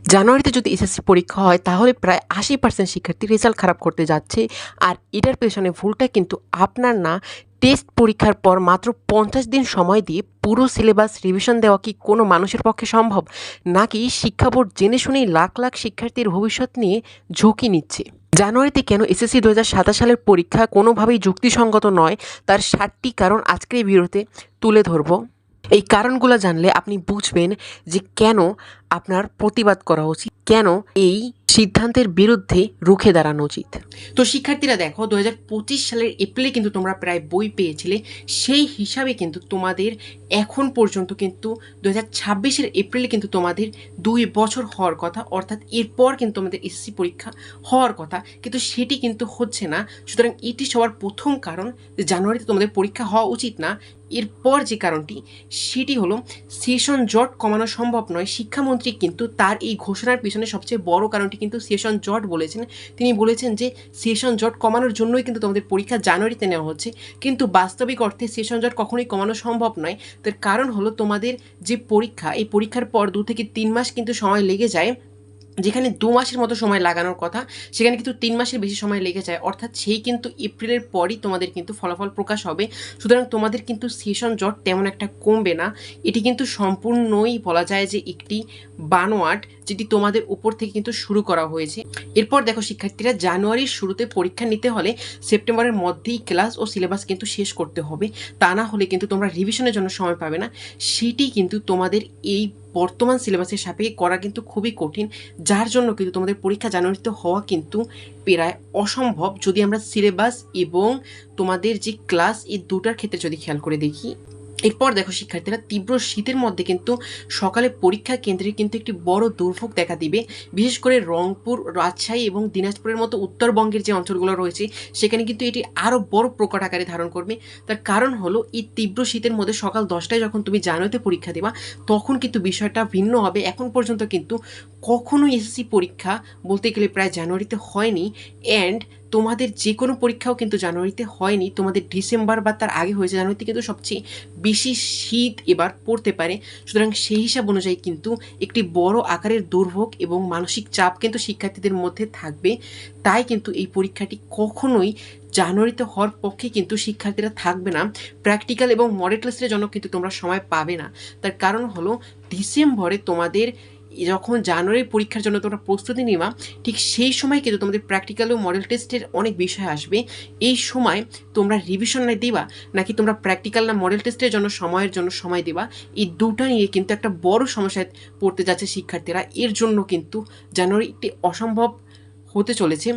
জানুয়ারিতে যদি এসএসসি পরীক্ষা হয় তাহলে প্রায় 80% শিক্ষার্থী রেজাল্ট খারাপ করতে যাচ্ছে। আর এটার পেছনে ভুলটা কিন্তু আপনার না। টেস্ট পরীক্ষার পর মাত্র 50 দিন সময় দিয়ে পুরো সিলেবাস রিভিশন দেওয়া কি কোনো মানুষের পক্ষে সম্ভব? নাকি শিক্ষা বোর্ড জেনে শুনেই লাখ লাখ শিক্ষার্থীর ভবিষ্যৎ নিয়ে ঝুঁকি নিচ্ছে? জানুয়ারিতে কেন এসএসসি 2027 সালের পরীক্ষা কোনোভাবেই যুক্তিসঙ্গত নয়, তার 7টি কারণ আজকের এই ভিডিওতে তুলে ধরব। এই কারণগুলো জানলে আপনি বুঝবেন যে কেন আপনার প্রতিবাদ করা উচিত, কেন এই সিদ্ধান্তের বিরুদ্ধে রুখে দাঁড়ানো উচিত। তো শিক্ষার্থীরা দেখো, 2025 সালের এপ্রিলে কিন্তু তোমরা প্রায় বই পেয়েছিলে। সেই হিসাবে কিন্তু তোমাদের এখন পর্যন্ত কিন্তু 2026-এর এপ্রিলে কিন্তু তোমাদের 2 বছর হওয়ার কথা, অর্থাৎ এরপর কিন্তু তোমাদের এসএসসি পরীক্ষা হওয়ার কথা, কিন্তু সেটি কিন্তু হচ্ছে না। সুতরাং এটি সবার প্রথম কারণ যে জানুয়ারিতে তোমাদের পরীক্ষা হওয়া উচিত না। এরপর যে কারণটি সেটি হলো সেশন জট কমানো সম্ভব নয়। শিক্ষামন্ত্রী কিন্তু তার এই ঘোষণার পিছনে সবচেয়ে বড় কারণটি কিন্তু সেশন জট বলেছেন। তিনি বলেছেন যে সেশন জট কমানোর জন্যই কিন্তু তোমাদের পরীক্ষা জানুয়ারিতে নেওয়া হচ্ছে, কিন্তু বাস্তবিক অর্থে সেশন জট কখনোই কমানো সম্ভব নয়। তার কারণ হলো তোমাদের যে পরীক্ষা, এই পরীক্ষার পর 2 থেকে 3 মাস কিন্তু সময় লেগে যায়। যেখানে 2 মাসের মতো সময় লাগানোর কথা সেখানে কিন্তু 3 মাসের বেশি সময় লেগে যায়, অর্থাৎ সেই কিন্তু এপ্রিলের পরই তোমাদের কিন্তু ফলাফল প্রকাশ হবে। সুতরাং তোমাদের কিন্তু সেশন জট তেমন একটা কমবে না। এটি কিন্তু সম্পূর্ণই বলা যায় যে একটি বানোয়াট, যেটি তোমাদের উপর থেকে কিন্তু শুরু করা হয়েছে। এরপর দেখো শিক্ষার্থীরা, জানুয়ারির শুরুতে পরীক্ষা নিতে হলে সেপ্টেম্বরের মধ্যেই ক্লাস ও সিলেবাস কিন্তু শেষ করতে হবে, তা না হলে কিন্তু তোমরা রিভিশনের জন্য সময় পাবে না। সেটি কিন্তু তোমাদের এই বর্তমান সিলেবাসের সাপেক্ষে করা কিন্তু খুবই কঠিন, যার জন্য কিন্তু তোমাদের পরীক্ষা জানুয়ারিতে হওয়া কিন্তু প্রায় অসম্ভব যদি আমরা সিলেবাস এবং তোমাদের যে ক্লাস এই দুটার ক্ষেত্রে যদি খেয়াল করে দেখি। এরপর দেখো শিক্ষার্থীরা, তীব্র শীতের মধ্যে কিন্তু সকালে পরীক্ষা কেন্দ্রে কিন্তু একটি বড় দুর্ভোগ দেখা দিবে। বিশেষ করে রংপুর, রাজশাহী এবং দিনাজপুরের মতো উত্তরবঙ্গের যে অঞ্চলগুলো রয়েছে সেখানে কিন্তু এটি আরও বড় প্রকট আকারে ধারণ করবে। তার কারণ হলো এই তীব্র শীতের মধ্যে সকাল 10টায় যখন তুমি জানুয়ারিতে পরীক্ষা দেবা তখন কিন্তু বিষয়টা ভিন্ন হবে। এখন পর্যন্ত কিন্তু কখনোই এসএসসি পরীক্ষা বলতে গেলে প্রায় জানুয়ারিতে হয়নি, অ্যান্ড তোমাদের যে কোনো পরীক্ষাও কিন্তু জানুয়ারিতে হয়নি, তোমাদের ডিসেম্বর বা তার আগে হয়েছে। জানুয়ারিতে কিন্তু সবচেয়ে বেশি শীত এবার পড়তে পারে। সুতরাং সেই হিসাব অনুযায়ী কিন্তু একটি বড় আকারের দুর্ভোগ এবং মানসিক চাপ কিন্তু শিক্ষার্থীদের মধ্যে থাকবে। তাই কিন্তু এই পরীক্ষাটি কখনোই জানুয়ারিতে হওয়ার পক্ষে কিন্তু শিক্ষার্থীরা থাকবে না। প্র্যাকটিক্যাল এবং মডেল টেস্টের জন্য কিন্তু তোমরা সময় পাবে না। তার কারণ হলো ডিসেম্বরে তোমাদের যখন জানুয়ারির পরীক্ষার জন্য তোমরা প্রস্তুতি নিবা, ঠিক সেই সময় কিন্তু তোমাদের প্র্যাকটিক্যাল ও মডেল টেস্টের অনেক বিষয় আসবে। এই সময় তোমরা রিভিশন দিবা নাকি তোমরা প্র্যাকটিক্যাল না মডেল টেস্টের জন্য সময় দেবা, এই দুটা নিয়ে কিন্তু একটা বড় সমস্যায় পড়তে যাচ্ছে শিক্ষার্থীরা। এর জন্য কিন্তু জানুয়ারি একটি অসম্ভব হতে চলেছে।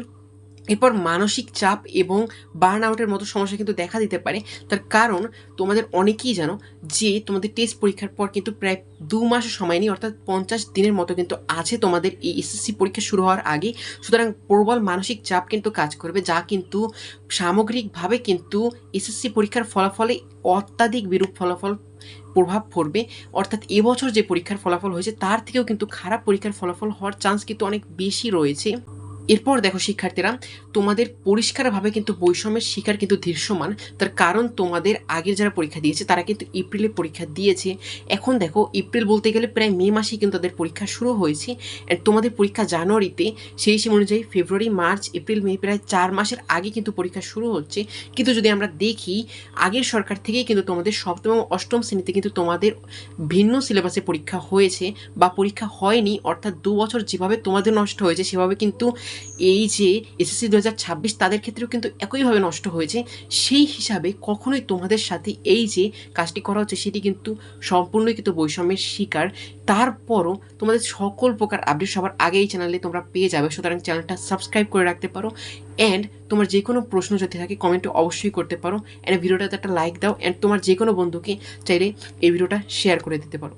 এরপর মানসিক চাপ এবং বার্ন আউটের মতো সমস্যা কিন্তু দেখা দিতে পারে। তার কারণ তোমাদের অনেকেই জানো যে তোমাদের টেস্ট পরীক্ষার পর কিন্তু প্রায় 2 মাস সময় নেই, অর্থাৎ 50 দিনের মতো কিন্তু আছে তোমাদের এই এসএসসি পরীক্ষা শুরু হওয়ার আগে। সুতরাং প্রবল মানসিক চাপ কিন্তু কাজ করবে, যা কিন্তু সামগ্রিকভাবে কিন্তু এসএসসি পরীক্ষার ফলাফলে অত্যাধিক বিরূপ ফলাফল প্রভাব পড়বে। অর্থাৎ এবছর যে পরীক্ষার ফলাফল হয়েছে তার থেকেও কিন্তু খারাপ পরীক্ষার ফলাফল হওয়ার চান্স কিন্তু অনেক বেশি রয়েছে। এরপর দেখো শিক্ষার্থীরা, তোমাদের পরিষ্কারভাবে কিন্তু বৈষম্যের শিকার কিন্তু দৃশ্যমান। তার কারণ তোমাদের আগের যারা পরীক্ষা দিয়েছে তারা কিন্তু এপ্রিলে পরীক্ষা দিয়েছে। এখন দেখো, এপ্রিল বলতে গেলে প্রায় মে মাসেই কিন্তু তাদের পরীক্ষা শুরু হয়েছে, অ্যান্ড তোমাদের পরীক্ষা জানুয়ারিতে। সেই হিসেবে অনুযায়ী ফেব্রুয়ারি, মার্চ, এপ্রিল, মে প্রায় 4 মাসের আগে কিন্তু পরীক্ষা শুরু হচ্ছে। কিন্তু যদি আমরা দেখি, আগের সরকার থেকেই কিন্তু তোমাদের সপ্তম এবং অষ্টম শ্রেণীতে কিন্তু তোমাদের ভিন্ন সিলেবাসে পরীক্ষা হয়েছে বা পরীক্ষা হয়নি, অর্থাৎ 2 বছর যেভাবে তোমাদের নষ্ট হয়েছে সেভাবে কিন্তু এই যে এসএসসি 2026 তাদের ক্ষেত্রেও কিন্তু একইভাবে নষ্ট হয়েছে। সেই হিসাবে কখনোই তোমাদের সাথে এই যে কাজটি করা হচ্ছে সেটি কিন্তু সম্পূর্ণই কিন্তু বৈষম্যের শিকার। তারপরও তোমাদের সকল প্রকার আপডেট সবার আগে এই চ্যানেলে তোমরা পেয়ে যাবে। সুতরাং চ্যানেলটা সাবস্ক্রাইব করে রাখতে পারো, অ্যান্ড তোমার যে কোনো প্রশ্ন যদি থাকে কমেন্টে অবশ্যই করতে পারো, অ্যান্ড ভিডিওটাতে একটা লাইক দাও, অ্যান্ড তোমার যে কোনো বন্ধুকে চাইলে এই ভিডিওটা শেয়ার করে দিতে পারো।